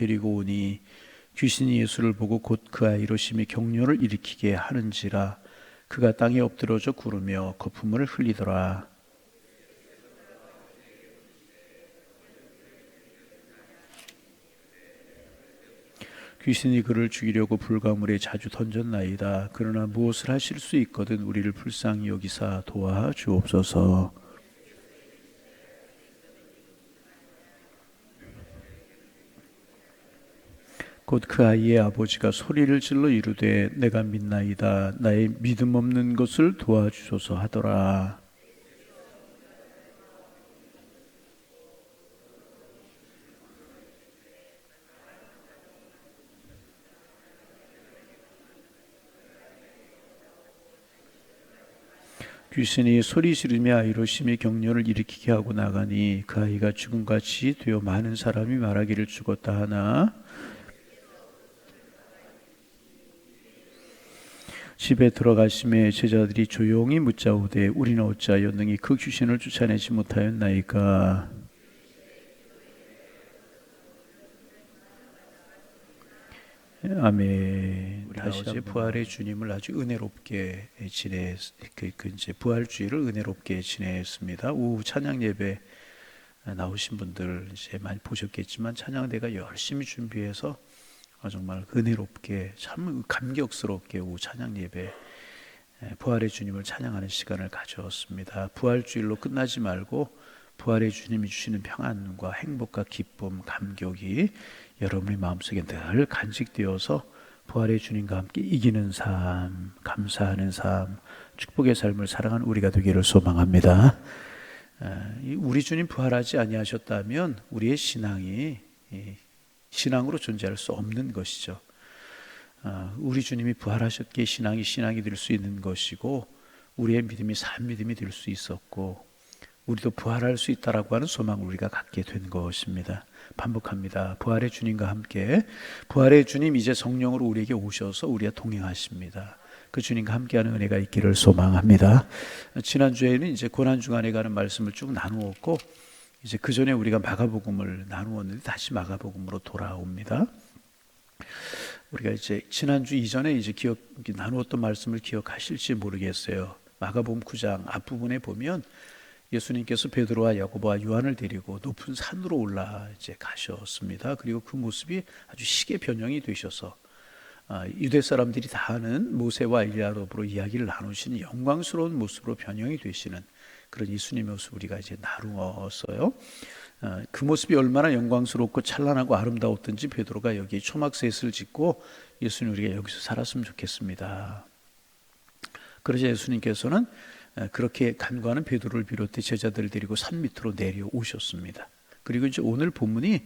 데리고 오니 귀신이 예수를 보고 곧 그 아이로 심히 격려를 일으키게 하는지라. 그가 땅에 엎드러져 구르며 거품을 흘리더라. 귀신이 그를 죽이려고 불가물에 자주 던졌나이다. 그러나 무엇을 하실 수 있거든 우리를 불쌍히 여기사 도와 주옵소서. 곧 그 아이의 아버지가 소리를 질러 이르되 내가 믿나이다. 나의 믿음 없는 것을 도와주소서 하더라. 귀신이 소리 지르며 아이로 심히 격려를 일으키게 하고 나가니 그 아이가 죽음같이 되어 많은 사람이 말하기를 죽었다 하나 집에 들어가심에 제자들이 조용히 묻자오되 우리는 어찌하여 능히 그 귀신을 쫓아내지 못하였나이까. 아멘. 다시 어제 부활의 주님을 아주 은혜롭게 이제 부활주의를 은혜롭게 지냈습니다. 오후 찬양 예배 나오신 분들 이제 많이 보셨겠지만 찬양대가 열심히 준비해서 정말 은혜롭게 참 감격스럽게 오후 찬양 예배 부활의 주님을 찬양하는 시간을 가졌습니다. 부활주일로 끝나지 말고 부활의 주님이 주시는 평안과 행복과 기쁨, 감격이 여러분의 마음속에 늘 간직되어서 부활의 주님과 함께 이기는 삶, 감사하는 삶, 축복의 삶을 살아가는 우리가 되기를 소망합니다. 우리 주님 부활하지 아니하셨다면 우리의 신앙이 신앙으로 존재할 수 없는 것이죠. 우리 주님이 부활하셨기에 신앙이 될 수 있는 것이고 우리의 믿음이 산 믿음이 될 수 있었고 우리도 부활할 수 있다라고 하는 소망을 우리가 갖게 된 것입니다. 반복합니다. 부활의 주님과 함께 부활의 주님 이제 성령으로 우리에게 오셔서 우리와 동행하십니다. 그 주님과 함께하는 은혜가 있기를 소망합니다. 지난주에는 이제 고난주간에 관한 말씀을 쭉 나누었고 이제 그 전에 우리가 마가복음을 나누었는데 다시 마가복음으로 돌아옵니다. 우리가 이제 지난주 이전에 이제 나누었던 말씀을 기억하실지 모르겠어요. 마가복음 9장 앞부분에 보면 예수님께서 베드로와 야고보와 요한을 데리고 높은 산으로 올라 이제 가셨습니다. 그리고 그 모습이 아주 시계 변형이 되셔서 유대 사람들이 다 아는 모세와 엘리야로 이야기를 나누시는 영광스러운 모습으로 변형이 되시는 그런 예수님의 모습 우리가 이제 나누었어요. 그 모습이 얼마나 영광스럽고 찬란하고 아름다웠던지 베드로가 여기 초막셋을 짓고 예수님 우리가 여기서 살았으면 좋겠습니다. 그러자 예수님께서는 그렇게 간구하는 베드로를 비롯해 제자들을 데리고 산 밑으로 내려오셨습니다. 그리고 이제 오늘 본문이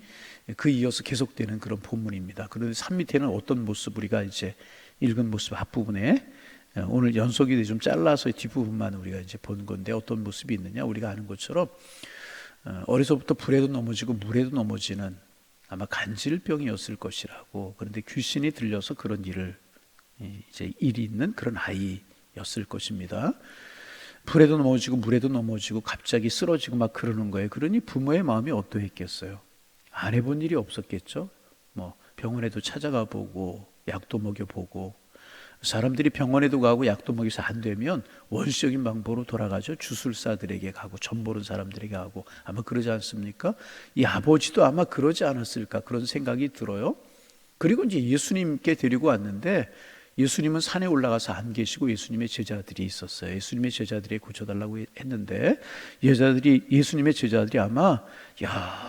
그 이어서 계속되는 그런 본문입니다. 그런데 산 밑에는 어떤 모습 우리가 이제 읽은 모습 앞부분에 오늘 연속이 좀 잘라서 뒷부분만 우리가 이제 본 건데 어떤 모습이 있느냐 우리가 아는 것처럼 어려서부터 불에도 넘어지고 물에도 넘어지는 아마 간질병이었을 것이라고. 그런데 귀신이 들려서 그런 일이 있는 그런 아이였을 것입니다. 불에도 넘어지고 물에도 넘어지고 갑자기 쓰러지고 막 그러는 거예요. 그러니 부모의 마음이 어떠했겠어요? 안 해본 일이 없었겠죠. 뭐 병원에도 찾아가 보고 약도 먹여보고 사람들이 병원에도 가고 약도 먹여서 안 되면 원시적인 방법으로 돌아가죠. 주술사들에게 가고 점 보는 사람들에게 가고 아마 그러지 않습니까? 이 아버지도 아마 그러지 않았을까 그런 생각이 들어요. 그리고 이제 예수님께 데리고 왔는데 예수님은 산에 올라가서 안 계시고 예수님의 제자들이 있었어요. 예수님의 제자들이 고쳐달라고 했는데 예수님의 제자들이 아마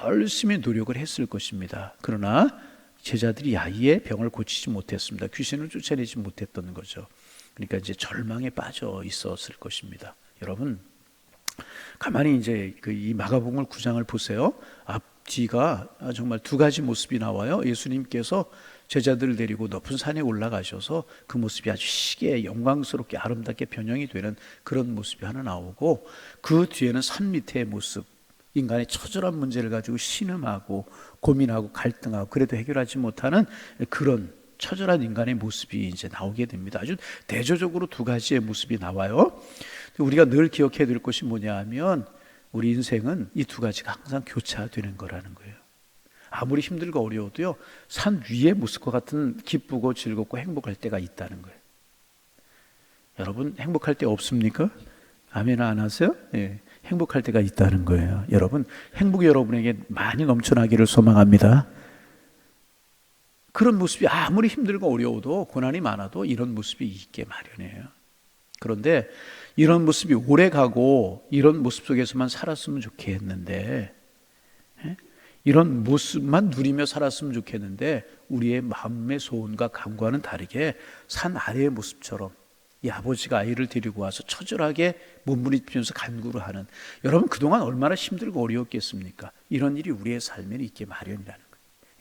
열심히 노력을 했을 것입니다. 그러나 제자들이 아이의 병을 고치지 못했습니다. 귀신을 쫓아내지 못했던 거죠. 그러니까 이제 절망에 빠져 있었을 것입니다. 여러분 가만히 이제 이 마가복음 9장을 보세요. 앞뒤가 정말 두 가지 모습이 나와요. 예수님께서 제자들을 데리고 높은 산에 올라가셔서 그 모습이 아주 시계 영광스럽게 아름답게 변형이 되는 그런 모습이 하나 나오고 그 뒤에는 산 밑의 모습, 인간의 처절한 문제를 가지고 신음하고 고민하고 갈등하고 그래도 해결하지 못하는 그런 처절한 인간의 모습이 이제 나오게 됩니다. 아주 대조적으로 두 가지의 모습이 나와요. 우리가 늘 기억해야 될 것이 뭐냐 하면 우리 인생은 이 두 가지가 항상 교차되는 거라는 거예요. 아무리 힘들고 어려워도요, 산 위의 모습과 같은 기쁘고 즐겁고 행복할 때가 있다는 거예요. 여러분 행복할 때 없습니까? 아멘 안 하세요? 예, 행복할 때가 있다는 거예요. 여러분 행복이 여러분에게 많이 넘쳐나기를 소망합니다. 그런 모습이 아무리 힘들고 어려워도 고난이 많아도 이런 모습이 있게 마련이에요. 그런데 이런 모습이 오래 가고 이런 모습 속에서만 살았으면 좋겠는데, 이런 모습만 누리며 살았으면 좋겠는데 우리의 마음의 소원과 감과는 다르게 산 아래의 모습처럼 이 아버지가 아이를 데리고 와서 처절하게 몸부림치면서 간구를 하는, 여러분 그동안 얼마나 힘들고 어려웠겠습니까? 이런 일이 우리의 삶에는 있게 마련이라는 거예요.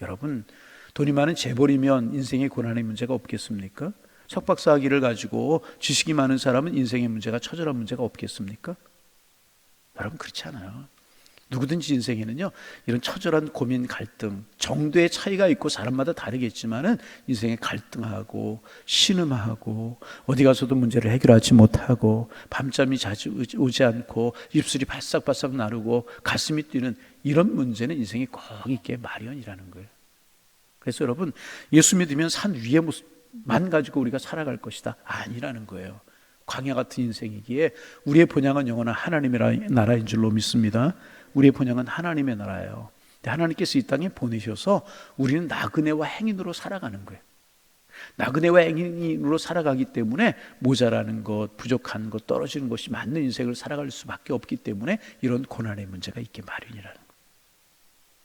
여러분 돈이 많은 재벌이면 인생의 고난의 문제가 없겠습니까? 석박사학위를 가지고 지식이 많은 사람은 인생의 문제가 처절한 문제가 없겠습니까? 여러분 그렇지 않아요. 누구든지 인생에는요 이런 처절한 고민, 갈등, 정도의 차이가 있고 사람마다 다르겠지만은 인생에 갈등하고 신음하고 어디 가서도 문제를 해결하지 못하고 밤잠이 자주 오지 않고 입술이 바싹바싹 나르고 가슴이 뛰는 이런 문제는 인생에 꼭 있게 마련이라는 거예요. 그래서 여러분 예수 믿으면 산 위의 모습만 가지고 우리가 살아갈 것이다, 아니라는 거예요. 광야 같은 인생이기에 우리의 본향은 영원한 하나님의 나라인 줄로 믿습니다. 우리의 본향은 하나님의 나라예요. 하나님께서 이 땅에 보내셔서 우리는 나그네와 행인으로 살아가는 거예요. 나그네와 행인으로 살아가기 때문에 모자라는 것, 부족한 것, 떨어지는 것이 맞는 인생을 살아갈 수밖에 없기 때문에 이런 고난의 문제가 있게 마련이라는 거예요.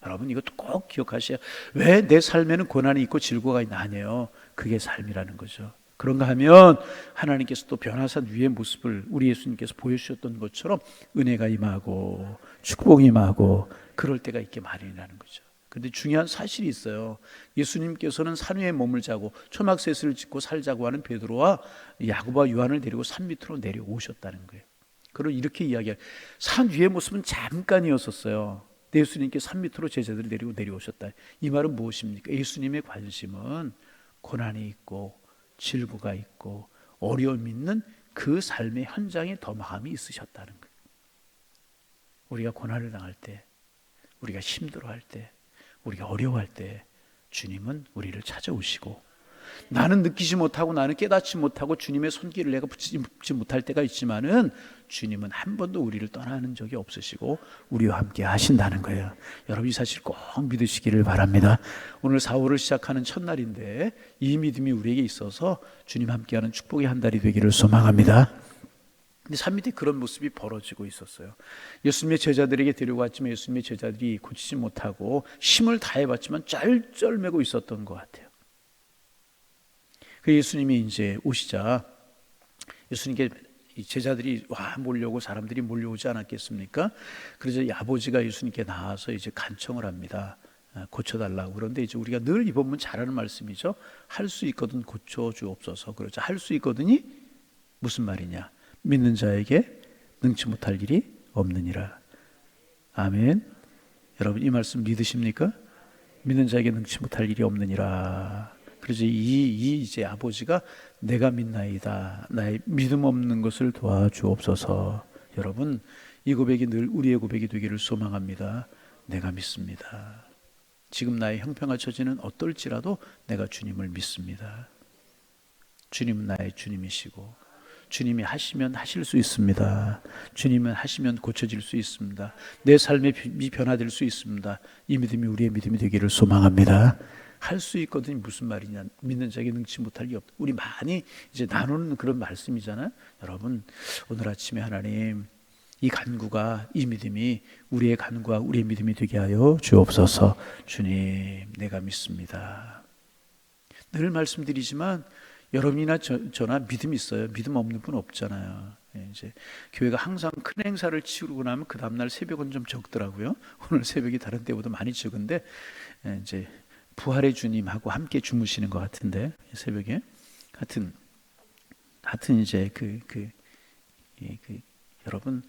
여러분 이것도 꼭 기억하셔야, 왜 내 삶에는 고난이 있고 질고가 있나? 아니에요. 그게 삶이라는 거죠. 그런가 하면 하나님께서 또 변화산 위의 모습을 우리 예수님께서 보여주셨던 것처럼 은혜가 임하고 축복이 임하고 그럴 때가 있게 마련이라는 거죠. 그런데 중요한 사실이 있어요. 예수님께서는 산 위에 몸을 자고 초막셋을 짓고 살자고 하는 베드로와 야고보와 요한을 데리고 산 밑으로 내려오셨다는 거예요. 그리고 이렇게 이야기해요. 산 위의 모습은 잠깐이었었어요. 예수님께 산 밑으로 제자들을 데리고 내려오셨다. 이 말은 무엇입니까? 예수님의 관심은 고난이 있고 질고가 있고 어려움이 있는 그 삶의 현장에 더 마음이 있으셨다는 거예요. 우리가 고난을 당할 때, 우리가 힘들어할 때, 우리가 어려워할 때 주님은 우리를 찾아오시고, 나는 느끼지 못하고 나는 깨닫지 못하고 주님의 손길을 내가 붙지 못할 때가 있지만은 주님은 한 번도 우리를 떠나는 적이 없으시고 우리와 함께 하신다는 거예요. 여러분 이 사실 꼭 믿으시기를 바랍니다. 오늘 4월을 시작하는 첫날인데 이 믿음이 우리에게 있어서 주님 함께하는 축복의 한 달이 되기를 소망합니다. 근데 산 밑에 그런 모습이 벌어지고 있었어요. 예수님의 제자들에게 데려갔지만 예수님의 제자들이 고치지 못하고 힘을 다해봤지만 짤짤매고 있었던 것 같아요. 그 예수님이 이제 오시자 예수님께 제자들이 몰려오고 사람들이 몰려오지 않았겠습니까? 그래서 아버지가 예수님께 나와서 이제 간청을 합니다. 고쳐달라고. 그런데 이제 우리가 늘 이 본문 잘하는 말씀이죠. 할 수 있거든 고쳐주옵소서. 그렇죠. 할 수 있거든이 무슨 말이냐? 믿는 자에게 능치 못할 일이 없느니라. 아멘. 여러분 이 말씀 믿으십니까? 믿는 자에게 능치 못할 일이 없느니라. 그래서 이제 아버지가 내가 믿나이다. 나의 믿음 없는 것을 도와주옵소서. 여러분 이 고백이 늘 우리의 고백이 되기를 소망합니다. 내가 믿습니다. 지금 나의 형편과 처지는 어떨지라도 내가 주님을 믿습니다. 주님은 나의 주님이시고 주님이 하시면 하실 수 있습니다. 주님은 하시면 고쳐질 수 있습니다. 내 삶이 변화될 수 있습니다. 이 믿음이 우리의 믿음이 되기를 소망합니다. 할 수 있거든요. 무슨 말이냐? 믿는 자에게 능치 못할 게 없다. 우리 많이 이제 나누는 그런 말씀이잖아요. 여러분 오늘 아침에 하나님 이 간구가 이 믿음이 우리의 간구와 우리의 믿음이 되게 하여 주옵소서. 주님 내가 믿습니다. 늘 말씀드리지만 여러분이나 저나 믿음 있어요. 믿음 없는 분 없잖아요. 이제 교회가 항상 큰 행사를 치르고 나면 그 다음날 새벽은 좀 적더라고요. 오늘 새벽이 다른 때보다 많이 적은데 이제 부활의 주님하고 함께 주무시는 것 같은데 새벽에 하여튼 이제 여러분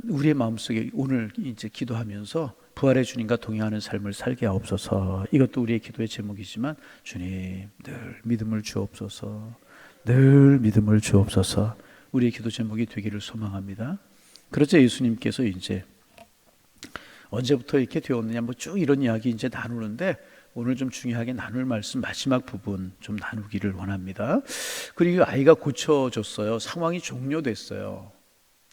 우리의 마음속에 오늘 이제 기도하면서 부활의 주님과 동행하는 삶을 살게 하옵소서. 이것도 우리의 기도의 제목이지만 주님 늘 믿음을 주옵소서. 늘 믿음을 주옵소서. 우리의 기도 제목이 되기를 소망합니다. 그러자 예수님께서 이제 언제부터 이렇게 되었느냐 뭐 쭉 이런 이야기 이제 나누는데 오늘 좀 중요하게 나눌 말씀 마지막 부분 좀 나누기를 원합니다. 그리고 아이가 고쳐졌어요. 상황이 종료됐어요.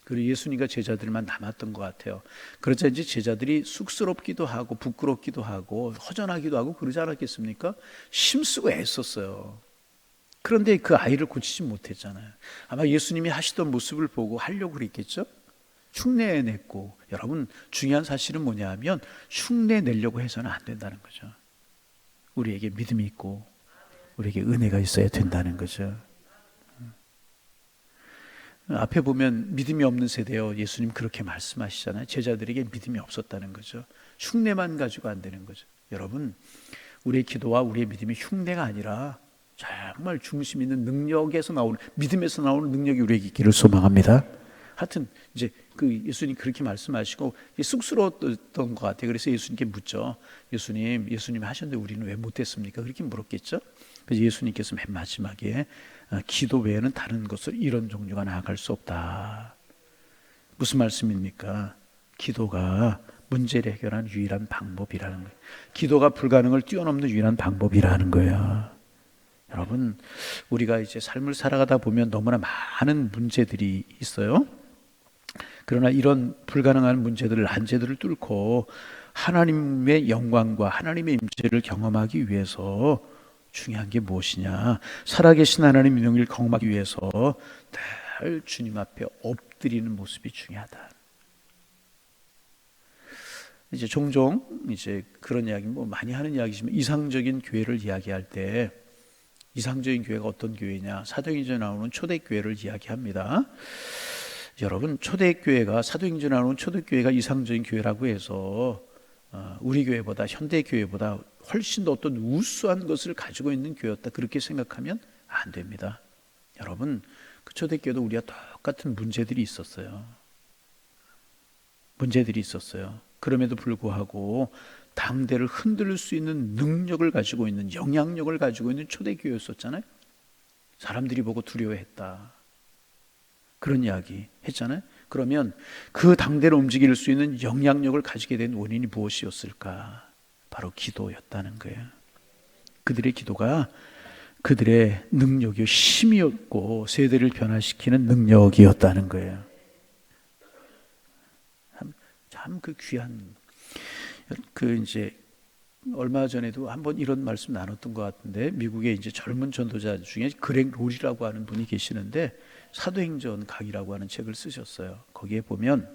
그리고 예수님과 제자들만 남았던 것 같아요. 그러자 이제 제자들이 쑥스럽기도 하고 부끄럽기도 하고 허전하기도 하고 그러지 않았겠습니까? 힘쓰고 애썼어요. 그런데 그 아이를 고치지 못했잖아요. 아마 예수님이 하시던 모습을 보고 하려고 그랬겠죠? 흉내냈고, 여러분 중요한 사실은 뭐냐 하면 흉내 내려고 해서는 안 된다는 거죠. 우리에게 믿음이 있고 우리에게 은혜가 있어야 된다는 거죠. 앞에 보면 믿음이 없는 세대요, 예수님 그렇게 말씀하시잖아요. 제자들에게 믿음이 없었다는 거죠. 흉내만 가지고 안 되는 거죠. 여러분, 우리의 기도와 우리의 믿음이 흉내가 아니라 정말 중심 있는 능력에서 나오는, 믿음에서 나오는 능력이 우리에게 있기를 소망합니다. 하여튼 이제 그 예수님 그렇게 말씀하시고 쑥스러웠던 것 같아요. 그래서 예수님께 묻죠. 예수님 하셨는데 우리는 왜 못했습니까? 그렇게 물었겠죠. 그래서 예수님께서 맨 마지막에 기도 외에는 다른 것을 이런 종류가 나아갈 수 없다. 무슨 말씀입니까? 기도가 문제를 해결하는 유일한 방법이라는 거예요. 기도가 불가능을 뛰어넘는 유일한 방법이라는 거예요. 여러분, 우리가 이제 삶을 살아가다 보면 너무나 많은 문제들이 있어요. 그러나 이런 불가능한 문제들을, 난제들을 뚫고 하나님의 영광과 하나님의 임재를 경험하기 위해서 중요한 게 무엇이냐? 살아계신 하나님의 영광을 경험하기 위해서 늘 주님 앞에 엎드리는 모습이 중요하다. 이제 종종 이제 그런 이야기 뭐 많이 하는 이야기지만 이상적인 교회를 이야기할 때 이상적인 교회가 어떤 교회냐? 사도행전에 나오는 초대교회를 이야기합니다. 여러분, 초대교회가, 사도행전에 나오는 초대교회가 이상적인 교회라고 해서 우리 교회보다, 현대교회보다 훨씬 더 어떤 우수한 것을 가지고 있는 교회였다, 그렇게 생각하면 안 됩니다. 여러분, 그 초대교회도 우리와 똑같은 문제들이 있었어요. 그럼에도 불구하고 당대를 흔들 수 있는 능력을 가지고 있는, 영향력을 가지고 있는 초대교회였었잖아요. 사람들이 보고 두려워했다, 그런 이야기 했잖아요. 그러면 그 당대를 움직일 수 있는 영향력을 가지게 된 원인이 무엇이었을까? 바로 기도였다는 거예요. 그들의 기도가 그들의 능력이요, 힘이었고 세대를 변화시키는 능력이었다는 거예요. 참 그 귀한, 그 이제 얼마 전에도 한번 이런 말씀 나눴던 것 같은데, 미국의 이제 젊은 전도자 중에 그렉 롤이라고 하는 분이 계시는데 사도행전 강이라고 하는 책을 쓰셨어요. 거기에 보면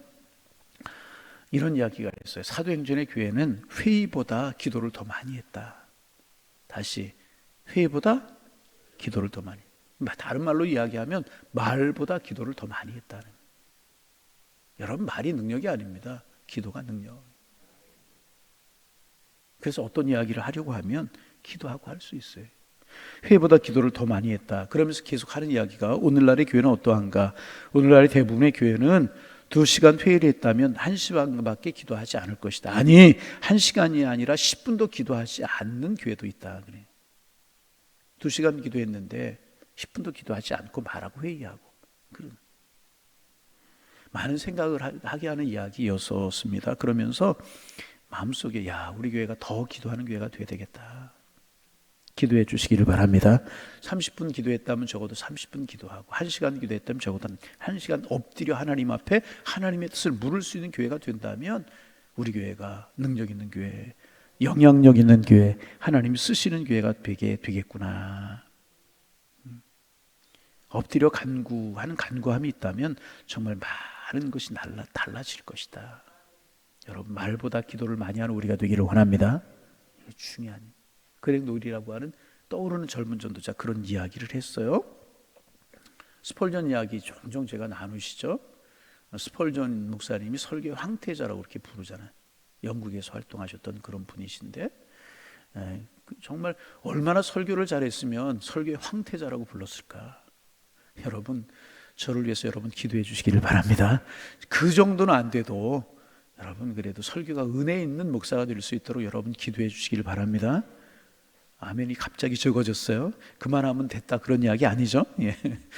이런 이야기가 있어요. 사도행전의 교회는 회의보다 기도를 더 많이 했다. 다시, 회의보다 기도를 더 많이, 다른 말로 이야기하면 말보다 기도를 더 많이 했다는. 여러분, 말이 능력이 아닙니다. 기도가 능력. 그래서 어떤 이야기를 하려고 하면 기도하고 할 수 있어요. 회보다 기도를 더 많이 했다. 그러면서 계속 하는 이야기가, 오늘날의 교회는 어떠한가? 오늘날의 대부분의 교회는 2시간 회의를 했다면 1시간밖에 기도하지 않을 것이다. 아니, 1시간이 아니라 10분도 기도하지 않는 교회도 있다. 그래. 2시간 기도했는데 10분도 기도하지 않고 말하고 회의하고, 그런 많은 생각을 하게 하는 이야기였었습니다. 그러면서 마음속에, 야, 우리 교회가 더 기도하는 교회가 돼야 되겠다. 기도해 주시기를 바랍니다. 30분 기도했다면 적어도 30분 기도하고, 1시간 기도했다면 적어도 1시간 엎드려 하나님 앞에 하나님의 뜻을 물을 수 있는 교회가 된다면 우리 교회가 능력 있는 교회, 영향력 있는 교회, 하나님이 쓰시는 교회가 되겠구나. 엎드려 간구하는 간구함이 있다면 정말 많은 것이 달라질 것이다. 여러분, 말보다 기도를 많이 하는 우리가 되기를 원합니다. 중요한 그렉 롤이라고 하는 떠오르는 젊은 전도자, 그런 이야기를 했어요. 스펄전 이야기 종종 제가 나누시죠. 스펄전 목사님이 설교 황태자라고 그렇게 부르잖아요. 영국에서 활동하셨던 그런 분이신데, 정말 얼마나 설교를 잘했으면 설교의 황태자라고 불렀을까. 여러분, 저를 위해서 여러분 기도해 주시기를 바랍니다. 그 정도는 안 돼도 여러분, 그래도 설교가 은혜 있는 목사가 될 수 있도록 여러분 기도해 주시기를 바랍니다. 아멘이 갑자기 적어졌어요. 그만하면 됐다, 그런 이야기 아니죠? 예.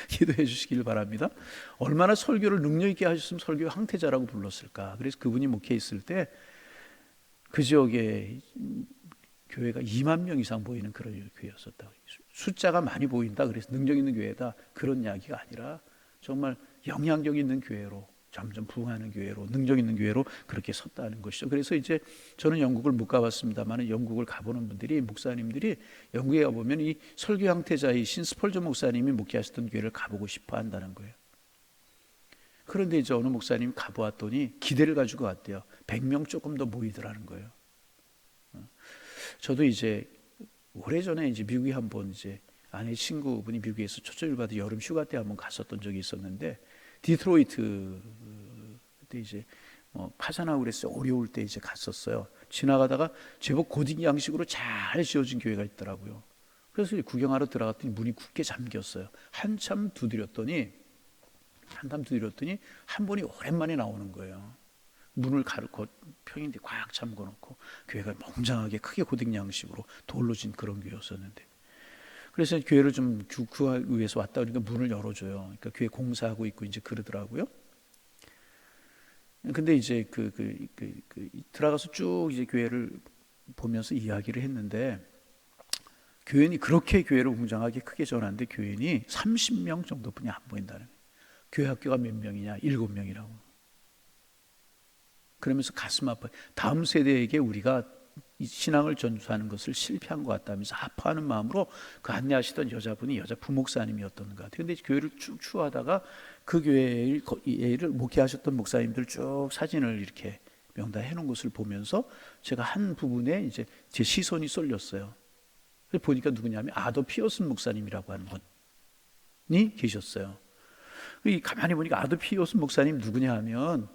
기도해 주시기를 바랍니다. 얼마나 설교를 능력 있게 하셨으면 설교의 황태자라고 불렀을까. 그래서 그분이 목회에 있을 때 그 지역에 교회가 2만 명 이상 보이는 그런 교회였었다. 숫자가 많이 보인다, 그래서 능력 있는 교회다, 그런 이야기가 아니라 정말 영향력 있는 교회로, 점점 부흥하는 교회로, 능력 있는 교회로 그렇게 섰다는 것이죠. 그래서 이제 저는 영국을 못 가봤습니다만 영국을 가보는 분들이, 목사님들이 영국에 가보면 이 설교 양태자이신 스펄전 목사님이 목회하셨던 교회를 가보고 싶어 한다는 거예요. 그런데 이제 어느 목사님이 가보았더니 기대를 가지고 왔대요. 100명 조금 더 모이더라는 거예요. 저도 이제 오래전에 이제 미국에 한번 이제 아내 친구분이 미국에서 초청을 받아 여름 휴가 때 한번 갔었던 적이 있었는데, 디트로이트 그때 이제 파산하고 그랬어요. 어려울 때 이제 갔었어요. 지나가다가 제법 고딕 양식으로 잘 지어진 교회가 있더라고요. 그래서 구경하러 들어갔더니 문이 굳게 잠겼어요. 한참 두드렸더니 한 분이 오랜만에 나오는 거예요. 문을 가르고 평인데 꽉 잠궈놓고, 교회가 몽장하게 크게 고딕 양식으로 돌로 진 그런 교회였었는데, 그래서 교회를 좀 구하기 위해서 왔다 그러니까 문을 열어줘요. 그러니까 교회 공사하고 있고 이제 그러더라고요. 근데 이제 들어가서 쭉 이제 교회를 보면서 이야기를 했는데, 교인이 그렇게 교회를 웅장하게 크게 전하는데 교인이 30명 정도뿐이 안 보인다는 거예요. 교회 학교가 몇 명이냐? 7명이라고. 그러면서 가슴 아파요. 다음 세대에게 우리가 이 신앙을 전수하는 것을 실패한 것 같다면서 아파하는 마음으로 그 안내하시던 여자분이 여자 부목사님이었던 것 같아요. 근데 교회를 쭉 추하다가 그 교회를 목회하셨던 목사님들 쭉 사진을 이렇게 명단해 놓은 것을 보면서 제가 한 부분에 이제 제 시선이 쏠렸어요. 그래서 보니까 누구냐면 아더 피어슨 목사님이라고 하는 분이 계셨어요. 가만히 보니까 아더 피어슨 목사님 누구냐 하면,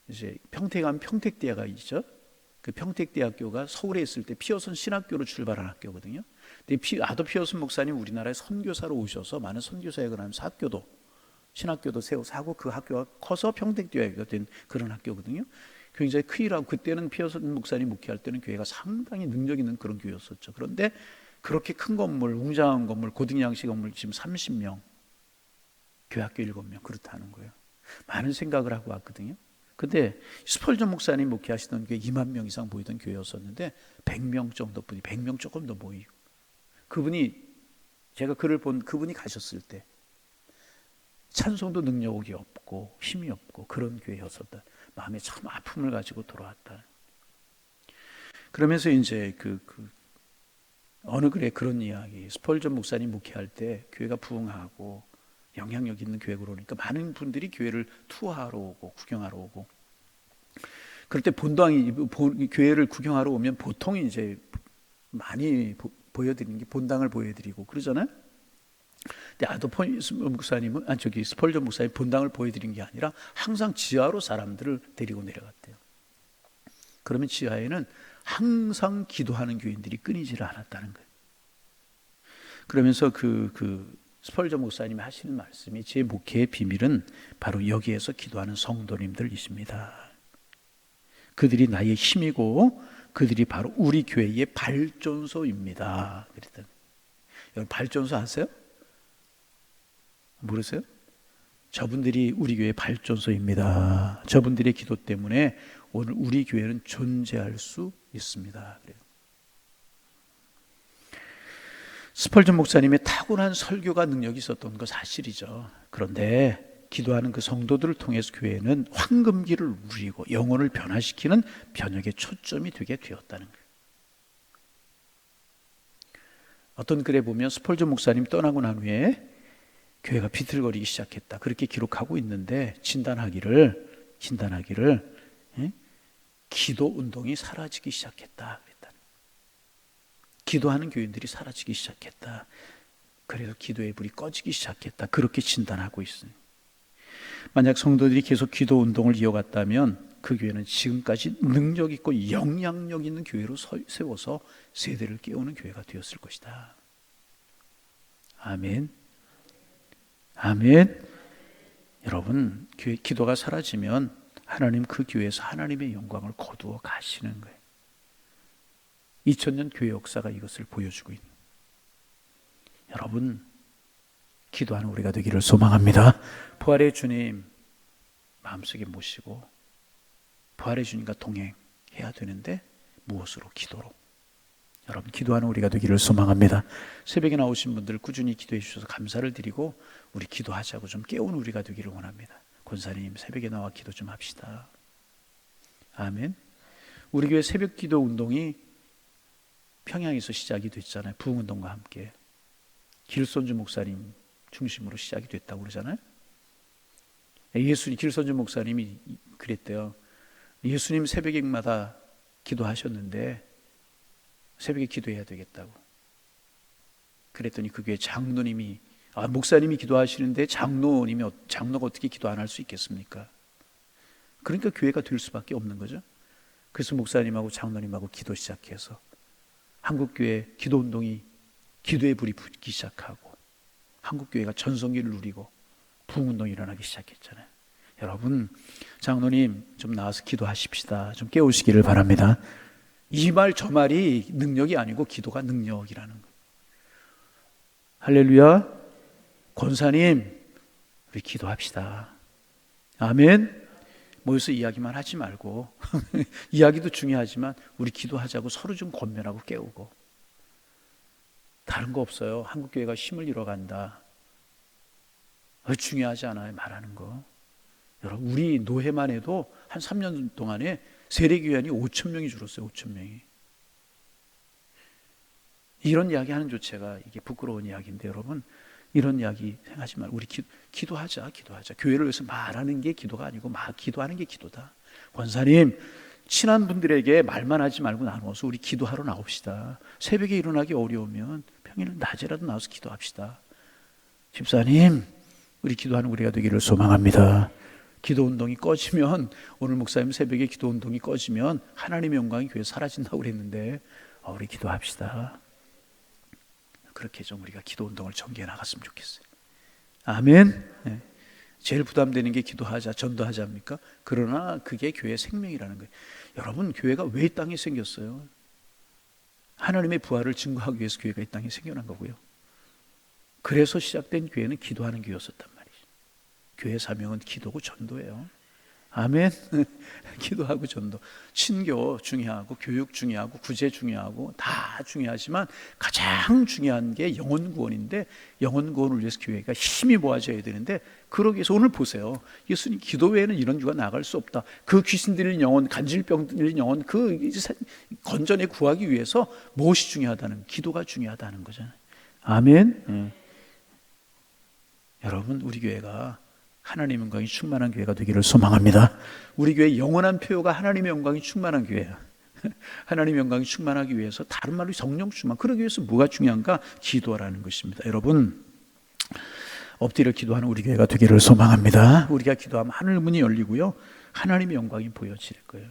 이제 평택에 가면 평택대학가 있죠. 그 평택대학교가 서울에 있을 때 피어슨 신학교로 출발한 학교거든요. 근데 아더 피어슨 목사님 우리나라에 선교사로 오셔서 많은 선교사역을 하면서 신학교도 세워서 하고, 그 학교가 커서 평택대학교가 된 그런 학교거든요. 굉장히 크이라고, 그때는 피어슨 목사님 목회할 때는 교회가 상당히 능력 있는 그런 교회였었죠. 그런데 그렇게 큰 건물, 웅장한 건물, 고딕 양식 건물 지금 30명, 교회 학교 7명 그렇다는 거예요. 많은 생각을 하고 왔거든요. 근데 스펄전 목사님 목회하시던 교회 2만 명 이상 모이던 교회였었는데 100명 정도뿐이, 100명 조금 더 모이고, 그분이, 제가 글을 본 그분이 가셨을 때 찬송도 능력이 없고 힘이 없고 그런 교회였었다. 마음에 참 아픔을 가지고 돌아왔다. 그러면서 이제 어느 글에 그런 이야기, 스펄전 목사님 목회할 때 교회가 부흥하고 영향력 있는 교회로 오니까 많은 분들이 교회를 투어하러 오고 구경하러 오고, 그럴 때 교회를 구경하러 오면 보통 이제 많이 보여드리는 게 본당을 보여드리고 그러잖아요. 근데 스펄전 목사님 본당을 보여드린 게 아니라 항상 지하로 사람들을 데리고 내려갔대요. 그러면 지하에는 항상 기도하는 교인들이 끊이지를 않았다는 거예요. 그러면서 스펄전 목사님이 하시는 말씀이, 제 목회의 비밀은 바로 여기에서 기도하는 성도님들이십니다. 그들이 나의 힘이고 그들이 바로 우리 교회의 발전소입니다. 그랬더니, 여러분 발전소 아세요? 모르세요? 저분들이 우리 교회의 발전소입니다. 저분들의 기도 때문에 오늘 우리 교회는 존재할 수 있습니다. 그래요. 스펄전 목사님의 타고난 설교가 능력이 있었던 거 사실이죠. 그런데 기도하는 그 성도들을 통해서 교회는 황금기를 누리고 영혼을 변화시키는 변혁의 초점이 되게 되었다는 거예요. 어떤 글에 보면 스펄전 목사님 떠나고 난 후에 교회가 비틀거리기 시작했다, 그렇게 기록하고 있는데, 진단하기를 기도 운동이 사라지기 시작했다. 기도하는 교인들이 사라지기 시작했다. 그래서 기도의 불이 꺼지기 시작했다. 그렇게 진단하고 있습니다. 만약 성도들이 계속 기도 운동을 이어갔다면 그 교회는 지금까지 능력 있고 영향력 있는 교회로 세워서 세대를 깨우는 교회가 되었을 것이다. 아멘. 아멘. 여러분, 교회 기도가 사라지면 하나님 그 교회에서 하나님의 영광을 거두어 가시는 거예요. 2000년 교회 역사가 이것을 보여주고 있는, 여러분 기도하는 우리가 되기를 소망합니다. 부활의 주님 마음속에 모시고 부활의 주님과 동행해야 되는데 무엇으로? 기도로. 여러분, 기도하는 우리가 되기를 소망합니다. 새벽에 나오신 분들 꾸준히 기도해 주셔서 감사를 드리고 우리 기도하자고 좀 깨우는 우리가 되기를 원합니다. 권사님, 새벽에 나와 기도 좀 합시다. 아멘. 우리 교회 새벽 기도 운동이 평양에서 시작이 됐잖아요. 부흥운동과 함께 길손주 목사님 중심으로 시작이 됐다고 그러잖아요. 길손주 목사님이 그랬대요. 예수님 새벽마다 기도하셨는데 새벽에 기도해야 되겠다고. 그랬더니 그 교회 장로님이 목사님이 기도하시는데 장로가 어떻게 기도 안 할 수 있겠습니까? 그러니까 교회가 될 수밖에 없는 거죠. 그래서 목사님하고 장로님하고 기도 시작해서 한국교회 기도운동이 기도의 불이 붙기 시작하고 한국교회가 전성기를 누리고 부흥운동이 일어나기 시작했잖아요. 여러분, 장로님 좀 나와서 기도하십시다. 좀 깨우시기를 바랍니다. 이 말 저 말이 능력이 아니고 기도가 능력이라는 거예요. 할렐루야. 권사님, 우리 기도합시다. 아멘. 모여서 이야기만 하지 말고 이야기도 중요하지만 우리 기도하자고 서로 좀 권면하고 깨우고. 다른 거 없어요. 한국교회가 힘을 잃어간다. 중요하지 않아요, 말하는 거. 여러분, 우리 노회만 해도 한 3년 동안에 세례교회원이 5,000명이 줄었어요. 5,000명이. 이런 이야기 하는 조차가 이게 부끄러운 이야기인데 여러분, 이런 이야기 생각하지 말고 우리 기도하자. 교회를 위해서 말하는 게 기도가 아니고 기도하는 게 기도다. 권사님, 친한 분들에게 말만 하지 말고 나눠서 우리 기도하러 나옵시다. 새벽에 일어나기 어려우면 평일 낮에라도 나와서 기도합시다. 집사님, 우리 기도하는 우리가 되기를 소망합니다. 기도운동이 꺼지면, 오늘 목사님 새벽에 기도운동이 꺼지면 하나님의 영광이 교회에 사라진다고 그랬는데 우리 기도합시다. 그렇게 좀 우리가 기도운동을 전개해 나갔으면 좋겠어요. 아멘. 네. 제일 부담되는 게 기도하자, 전도하자입니까? 그러나 그게 교회의 생명이라는 거예요. 여러분, 교회가 왜 이 땅에 생겼어요? 하나님의 부활을 증거하기 위해서 교회가 이 땅에 생겨난 거고요. 그래서 시작된 교회는 기도하는 교회였었단 말이죠. 교회 사명은 기도고 전도예요. 아멘. 기도하고 전도, 친교 중요하고 교육 중요하고 구제 중요하고 다 중요하지만 가장 중요한 게 영혼 구원인데, 영혼 구원을 위해서 교회가 힘이 모아져야 되는데, 그러기 위해서 오늘 보세요. 예수님 기도 외에는 이런 교회가 나갈 수 없다. 그 귀신 들린 영혼, 간질병 들린 영혼, 그 건전에 구하기 위해서 무엇이 중요하다는, 기도가 중요하다는 거잖아요. 아멘. 여러분, 우리 교회가 하나님의 영광이 충만한 교회가 되기를 소망합니다. 우리 교회 영원한 표어가 하나님의 영광이 충만한 교회야. 하나님의 영광이 충만하기 위해서, 다른 말로 성령 충만, 그러기 위해서 뭐가 중요한가? 기도라는 것입니다. 여러분, 엎드려 기도하는 우리 교회가 되기를 소망합니다. 우리가 기도하면 하늘 문이 열리고요, 하나님의 영광이 보여질 거예요.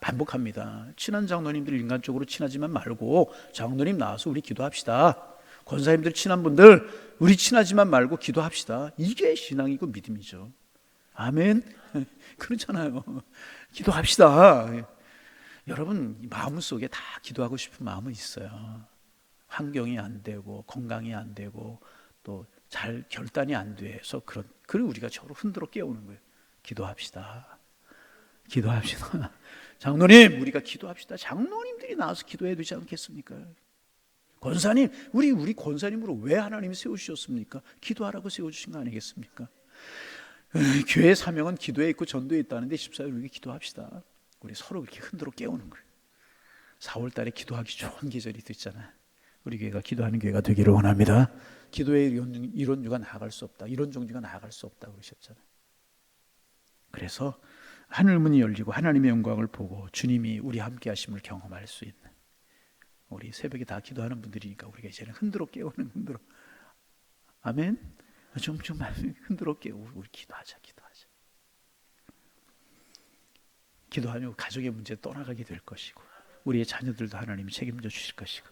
반복합니다. 친한 장로님들 인간적으로 친하지만 말고 장로님 나와서 우리 기도합시다. 권사님들 친한 분들 우리 친하지만 말고 기도합시다. 이게 신앙이고 믿음이죠. 아멘. 그렇잖아요. 기도합시다. 여러분, 마음속에 다 기도하고 싶은 마음은 있어요. 환경이 안 되고 건강이 안 되고 또 잘 결단이 안 돼서 그리고 우리가 저를 흔들어 깨우는 거예요. 기도합시다. 장로님, 우리가 기도합시다. 장로님들이 나와서 기도해야 되지 않겠습니까? 권사님, 우리 권사님으로 왜 하나님이 세우셨습니까? 기도하라고 세워주신 거 아니겠습니까? 교회 사명은 기도에 있고 전도에 있다는데 14일 우리 기도합시다. 우리 서로 그렇게 흔들어 깨우는 거예요. 4월 달에 기도하기 좋은 계절이 있잖아요. 우리 교회가 기도하는 교회가 되기를 원합니다. 기도의 이론주가 나아갈 수 없다, 이론 종주가 나아갈 수 없다 그러셨잖아요. 그래서 하늘문이 열리고 하나님의 영광을 보고 주님이 우리 함께 하심을 경험할 수 있는, 우리 새벽에 다 기도하는 분들이니까 우리가 이제는 흔들어 깨우는, 아멘. 좀 흔들어 깨우고 우리 기도하자. 기도하면 가족의 문제 떠나가게 될 것이고 우리의 자녀들도 하나님이 책임져 주실 것이고,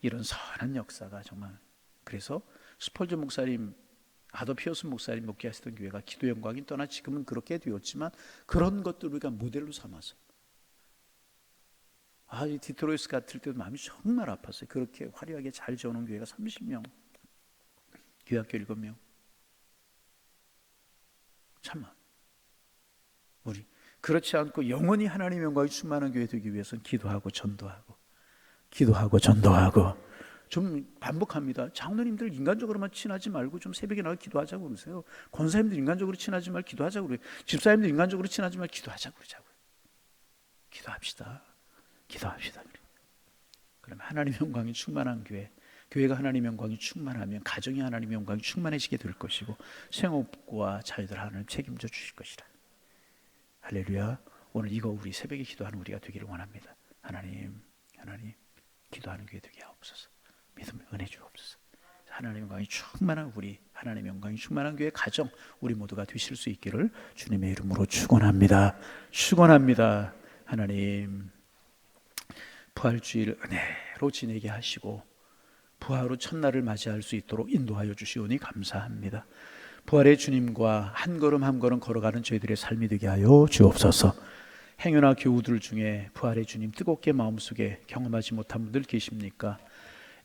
이런 선한 역사가 정말. 그래서 스펄전 목사님, 아더피어스 목사님 목회하시던 교회가 기도 영광이 떠나 지금은 그렇게 되었지만, 그런 것들을 우리가 모델로 삼아서, 이 디트로이트 같을 때도 마음이 정말 아팠어요. 그렇게 화려하게 잘 지어놓은 교회가 30명, 교회학교 7명, 참아. 우리 그렇지 않고 영원히 하나님의 영광이 충만한 교회 되기 위해서는 기도하고 전도하고 좀 반복합니다. 장로님들 인간적으로만 친하지 말고 좀 새벽에 나가 기도하자고 그러세요. 권사님들 인간적으로 친하지 말고 기도하자고 그래요. 집사님들 인간적으로 친하지 말고 기도하자고 그러자고요. 기도합시다. 그러면 하나님의 영광이 충만한 교회가 하나님의 영광이 충만하면 가정이 하나님의 영광이 충만해지게 될 것이고 생업과 자유들 하나님 책임져 주실 것이라. 할렐루야. 오늘 이거 우리 새벽에 기도하는 우리가 되기를 원합니다. 하나님 기도하는 교회 되게 하옵소서. 믿음 은혜 주옵소서. 하나님의 영광이 충만한 우리 하나님의 영광이 충만한 교회 가정 우리 모두가 되실 수 있기를 주님의 이름으로 축원합니다. 하나님 부활주일 은혜로 지내게 하시고 부활로 첫날을 맞이할 수 있도록 인도하여 주시오니 감사합니다. 부활의 주님과 한 걸음 한 걸음 걸어가는 저희들의 삶이 되게 하여 주옵소서. 행여나 교우들 중에 부활의 주님 뜨겁게 마음속에 경험하지 못한 분들 계십니까?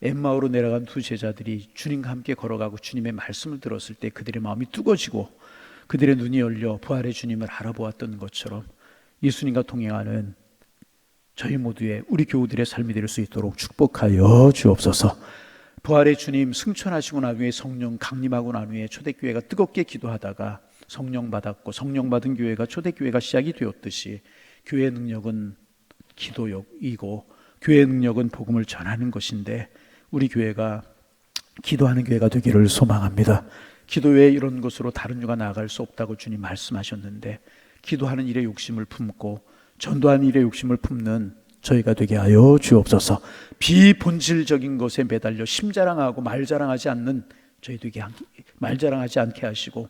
엠마오로 내려간 두 제자들이 주님과 함께 걸어가고 주님의 말씀을 들었을 때 그들의 마음이 뜨거워지고 그들의 눈이 열려 부활의 주님을 알아보았던 것처럼 예수님과 동행하는 저희 모두의 우리 교우들의 삶이 될 수 있도록 축복하여 주옵소서. 부활의 주님 승천하시고 난 후에 성령 강림하고 난 후에 초대교회가 뜨겁게 기도하다가 성령 받았고 성령 받은 교회가 초대교회가 시작이 되었듯이 교회의 능력은 기도이고 교회의 능력은 복음을 전하는 것인데 우리 교회가 기도하는 교회가 되기를 소망합니다. 기도 외에 이런 것으로 다른 유가 나아갈 수 없다고 주님 말씀하셨는데 기도하는 일에 욕심을 품고 전도하는 일에 욕심을 품는 저희가 되게 하여 주옵소서. 비본질적인 것에 매달려 심자랑하고 말자랑하지 않는 저희 되게 말자랑하지 않게 하시고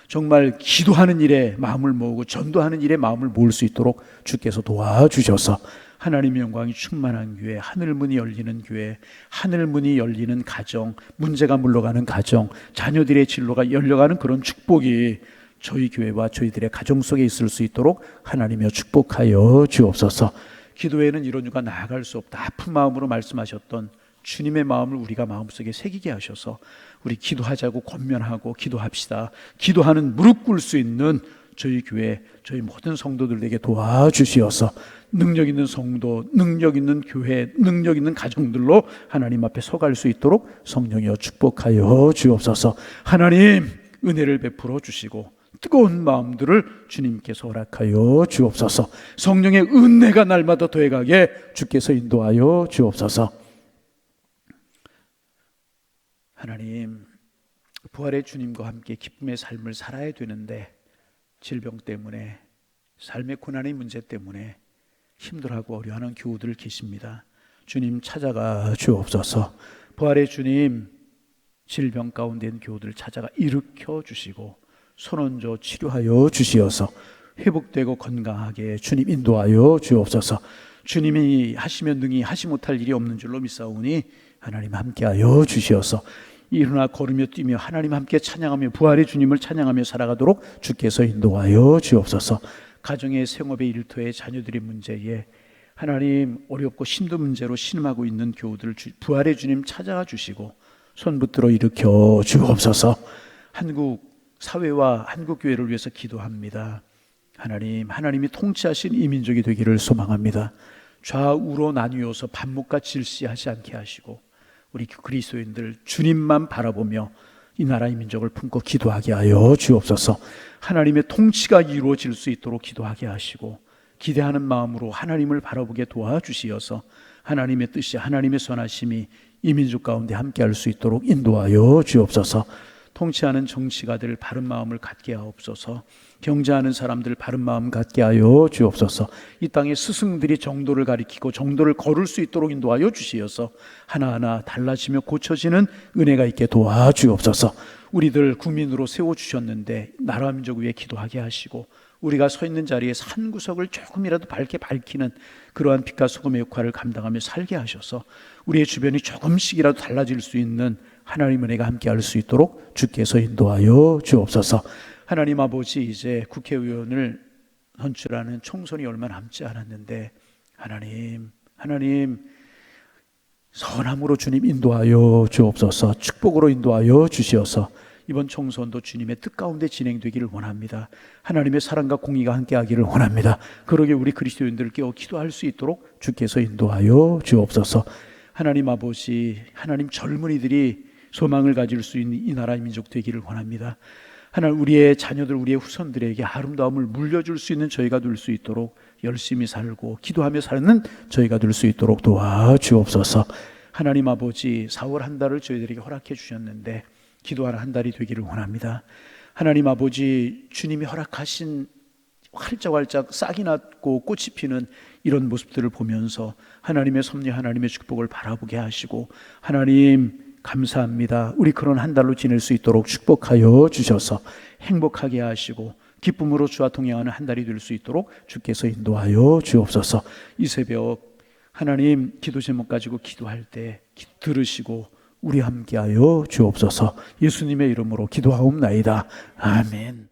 정말 기도하는 일에 마음을 모으고 전도하는 일에 마음을 모을 수 있도록 주께서 도와주셔서 하나님의 영광이 충만한 교회, 하늘문이 열리는 교회, 하늘문이 열리는 가정, 문제가 물러가는 가정, 자녀들의 진로가 열려가는 그런 축복이 저희 교회와 저희들의 가정 속에 있을 수 있도록 하나님이여 축복하여 주옵소서. 기도에는 이런 유가 나아갈 수 없다. 아픈 마음으로 말씀하셨던 주님의 마음을 우리가 마음속에 새기게 하셔서 우리 기도하자고 권면하고 기도합시다. 기도하는 무릎 꿇을 수 있는 저희 교회, 저희 모든 성도들에게 도와주시어서 능력 있는 성도, 능력 있는 교회, 능력 있는 가정들로 하나님 앞에 서갈 수 있도록 성령이여 축복하여 주옵소서. 하나님 은혜를 베풀어 주시고 뜨거운 마음들을 주님께서 허락하여 주옵소서. 성령의 은혜가 날마다 더해가게 주께서 인도하여 주옵소서. 하나님 부활의 주님과 함께 기쁨의 삶을 살아야 되는데 질병 때문에 삶의 고난의 문제 때문에 힘들어하고 어려워하는 교우들 계십니다. 주님 찾아가 주옵소서. 부활의 주님 질병 가운데 있는 교우들 찾아가 일으켜 주시고 손얹어 치료하여 주시어서 회복되고 건강하게 주님 인도하여 주옵소서. 주님이 하시면 능히 하시 못할 일이 없는 줄로 믿사오니 하나님 함께하여 주시어서 일어나 걸으며 뛰며 하나님 함께 찬양하며 부활의 주님을 찬양하며 살아가도록 주께서 인도하여 주옵소서. 가정의 생업의 일터의 자녀들의 문제에 하나님 어렵고 힘든 문제로 신음하고 있는 교우들 부활의 주님 찾아가 주시고 손 붙들어 일으켜 주옵소서. 한국 사회와 한국 교회를 위해서 기도합니다. 하나님이 통치하신 이 민족이 되기를 소망합니다. 좌우로 나뉘어서 반목과 질시하지 않게 하시고 우리 그리스도인들 주님만 바라보며 이 나라의 민족을 품고 기도하게 하여 주옵소서. 하나님의 통치가 이루어질 수 있도록 기도하게 하시고 기대하는 마음으로 하나님을 바라보게 도와주시어서 하나님의 뜻이 하나님의 선하심이 이 민족 가운데 함께할 수 있도록 인도하여 주옵소서. 통치하는 정치가들 바른 마음을 갖게 하옵소서. 경제하는 사람들 바른 마음 갖게 하여 주옵소서. 이 땅의 스승들이 정도를 가리키고 정도를 거둘 수 있도록 인도하여 주시어서 하나하나 달라지며 고쳐지는 은혜가 있게 도와주옵소서. 우리들 국민으로 세워주셨는데 나라 민족 위에 기도하게 하시고 우리가 서 있는 자리에서 한 구석을 조금이라도 밝게 밝히는 그러한 빛과 소금의 역할을 감당하며 살게 하셔서 우리의 주변이 조금씩이라도 달라질 수 있는 하나님 은혜가 함께할 수 있도록 주께서 인도하여 주옵소서. 하나님 아버지 이제 국회의원을 선출하는 총선이 얼마 남지 않았는데 하나님 선함으로 주님 인도하여 주옵소서. 축복으로 인도하여 주시어서 이번 총선도 주님의 뜻 가운데 진행되기를 원합니다. 하나님의 사랑과 공의가 함께하기를 원합니다. 그러게 우리 그리스도인들 깨어 기도할 수 있도록 주께서 인도하여 주옵소서. 하나님 아버지, 하나님 젊은이들이 소망을 가질 수 있는 이 나라의 민족 되기를 원합니다. 하나님, 우리의 자녀들, 우리의 후손들에게 아름다움을 물려줄 수 있는 저희가 될 수 있도록 열심히 살고 기도하며 사는 저희가 될 수 있도록 도와주옵소서. 하나님 아버지, 4월 한 달을 저희들에게 허락해 주셨는데 기도하는 한 달이 되기를 원합니다. 하나님 아버지, 주님이 허락하신 활짝활짝 싹이 났고 꽃이 피는 이런 모습들을 보면서 하나님의 섭리, 하나님의 축복을 바라보게 하시고, 하나님 감사합니다. 우리 그런 한 달로 지낼 수 있도록 축복하여 주셔서 행복하게 하시고 기쁨으로 주와 동행하는 한 달이 될 수 있도록 주께서 인도하여 주옵소서. 이 새벽 하나님 기도 제목 가지고 기도할 때 들으시고 우리 함께하여 주옵소서. 예수님의 이름으로 기도하옵나이다. 아멘.